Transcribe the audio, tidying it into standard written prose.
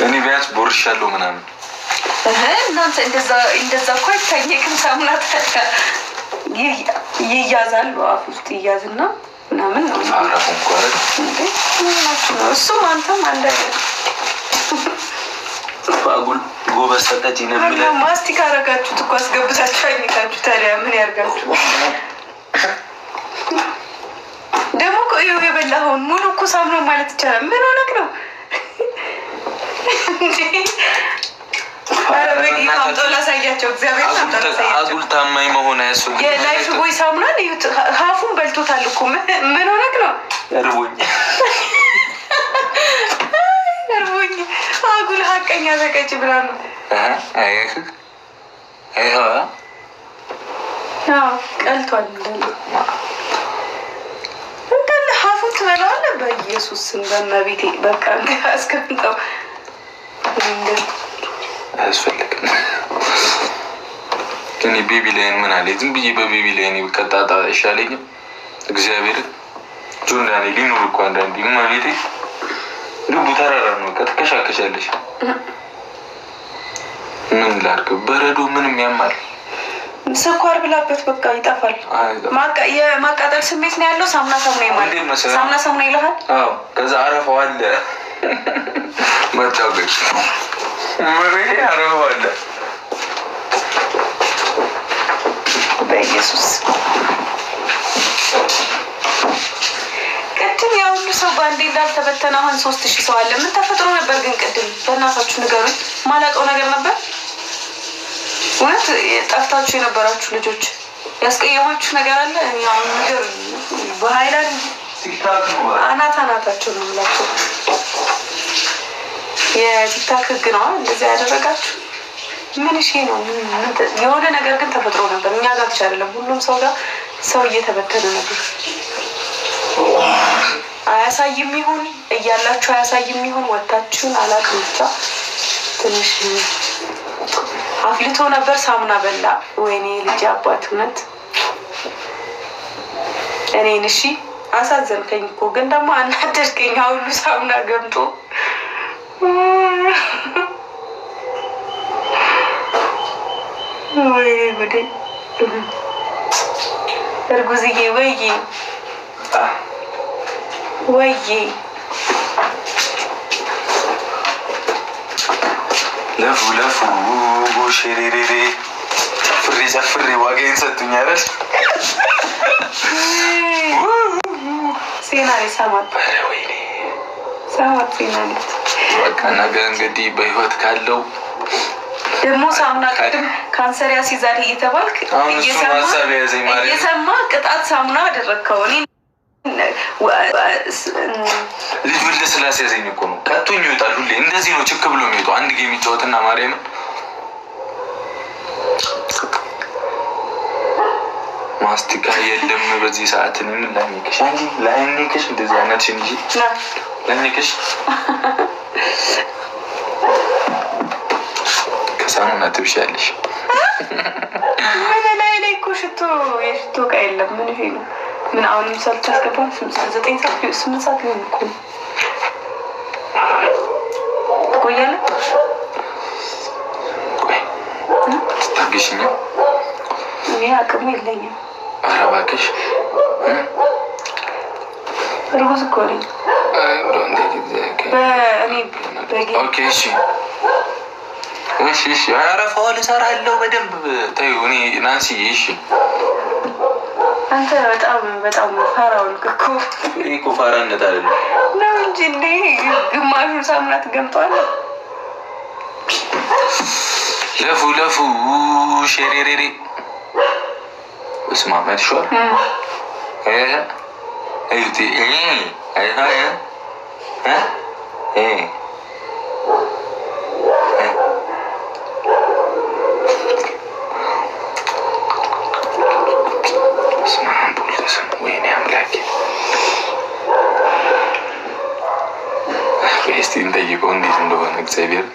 እኔ ቢያንስ ቦርሻለሁ ምናምን። እናንተ እንደዛ እኮ አይታየቅም። ሳሙና ታዲያ ይያዛል፣ በአፍ ውስጥ ይያዝና ምናምን ነው። አረፉ እንኳን እሱም አንተም አንድ አጉል ጎበዝ ሰጠች ይነብለ ማስቲካ አረጋችሁት እኮ አስገብታችሁ አይኝታችሁ። ታዲያ ምን ያርጋችሁ ደግሞ? ቆዩ የበላኸውን ሙሉ እኮ ሳምኖ ማለት ይቻላል። ምን ሆነክ ነው? ላሳያቸው እግዚአብሔር አጉል ታማኝ መሆን አያስፈልግም። የላይፍ ቦይ ሳሙናን እዩት፣ ሀፉን በልቶታል እኮ። ምን ሆነክ ነው? እርቦኝ እርቦኝ አጉል ሀቀኛ ተቀጭ ብላ ነው ቀልቷል። እንዳለ ሀፉን ትበላዋለህ። በኢየሱስ ስም በመቤቴ በቃ አስቀምጠው። አያስፈልግም። ግን ቤቢ ላይን ምን አለ? ዝም ብዬ በቤቢ ላይን ቀጣጣ ይሻለኝም። እግዚአብሔር ጆንዳኔ ሊኖር እኮ አንዳንዴ መቤቴ ልቡ ተራራ ነው። ከተከሻከሻለሽ ምን ላድርግ? በረዶ ምንም ያማል። ስኳር ብላበት በቃ ይጠፋል። የማቃጠል ስሜት ነው ያለው። ሳሙና ይማል። ሳሙና ይልሃል። ከዛ አረፋው አለ መጫወቅ መሬ አረፋው አለ። በኢየሱስ ቅድም ያ ሁሉ ሰው በአንዴ እንዳልተበተነ አሁን 3000 ሰው አለ። ምን ተፈጥሮ ነበር ግን ቅድም? በእናታችሁ ንገሩኝ። ማላውቀው ነገር ነበር። እውነት ጠፍታችሁ የነበራችሁ ልጆች ያስቀየማችሁ ነገር አለ? አሁን ነገር በሀይላንድ አናታቸው ነው ብላችሁ የቲክታክ ህግ ነው እንደዚያ ያደረጋችሁ። ምን እሺ ነው? የሆነ ነገር ግን ተፈጥሮ ነበር። እኛ ጋር ብቻ አይደለም፣ ሁሉም ሰው ጋር ሰው እየተበተነ ነበር። አያሳይም ይሁን እያላችሁ አያሳይም ይሁን ወታችሁን አላውቅም። ብቻ ትንሽ አፍልቶ ነበር። ሳሙና በላ። ወይኔ ልጅ አባት እውነት እኔን እሺ አሳዘንከኝ እኮ ግን ደግሞ አናደድከኝ። ሁሉ ሳሙና ገምጦ ወይ ጉዴ! እርጉዝዬ ወይዬ ወይዬ ለፉ ሸሬሬሬ ጨፍሬ ዋጋዬን ሰጡኝ አይደል? ሴናሪ ሰማት ሴናሪ በቃ ነገ እንግዲህ በህይወት ካለው ደግሞ ሳሙና ቅድም ካንሰር ያስይዛል እየተባልክ እየሰማ ቅጣት ሳሙና አደረግከው። እኔ ልጅ ብልህ ስላስያዘኝ እኮ ነው። ቀጡኝ ይወጣል። ሁሌ እንደዚህ ነው ችክ ብሎ የሚወጣው። አንድ ጌም የሚጫወትና ማርያምን ማስቲካ የለም በዚህ ሰዓት። ምን ላኝክሽ አንጂ ላኝክሽ እንደዚህ አይነት እንጂ ላኝክሽ ከሳሙና ትብሻለሽ። ምን ላይ እኮ ሽቶ የሽቶ ዕቃ የለም። ምን ይሄ ነው? ምን አሁንም ሳልታስገባ 8 ሰዓት ሊሆን እኮ ትቆያለህ። ታግሽኝ። እኔ አቅሙ የለኝም። ኧረ እባክሽ እርጉዝ እኮ ነኝ። እሺ አረፋው ልሰራለሁ በደንብ ተይው። እኔ ናንሲ እሺ። አንተ በጣም ፋራውን እኮ እኮ ፋራነት አይደለም ነው እንጂ እንዴ ግማሹን ሳሙና ትገምጠዋለህ። ለፉ ሸሬሬሬ እስማ ማድሾር እዩቲ እስቲ እንጠይቀው እንዴት እንደሆነ እግዚአብሔር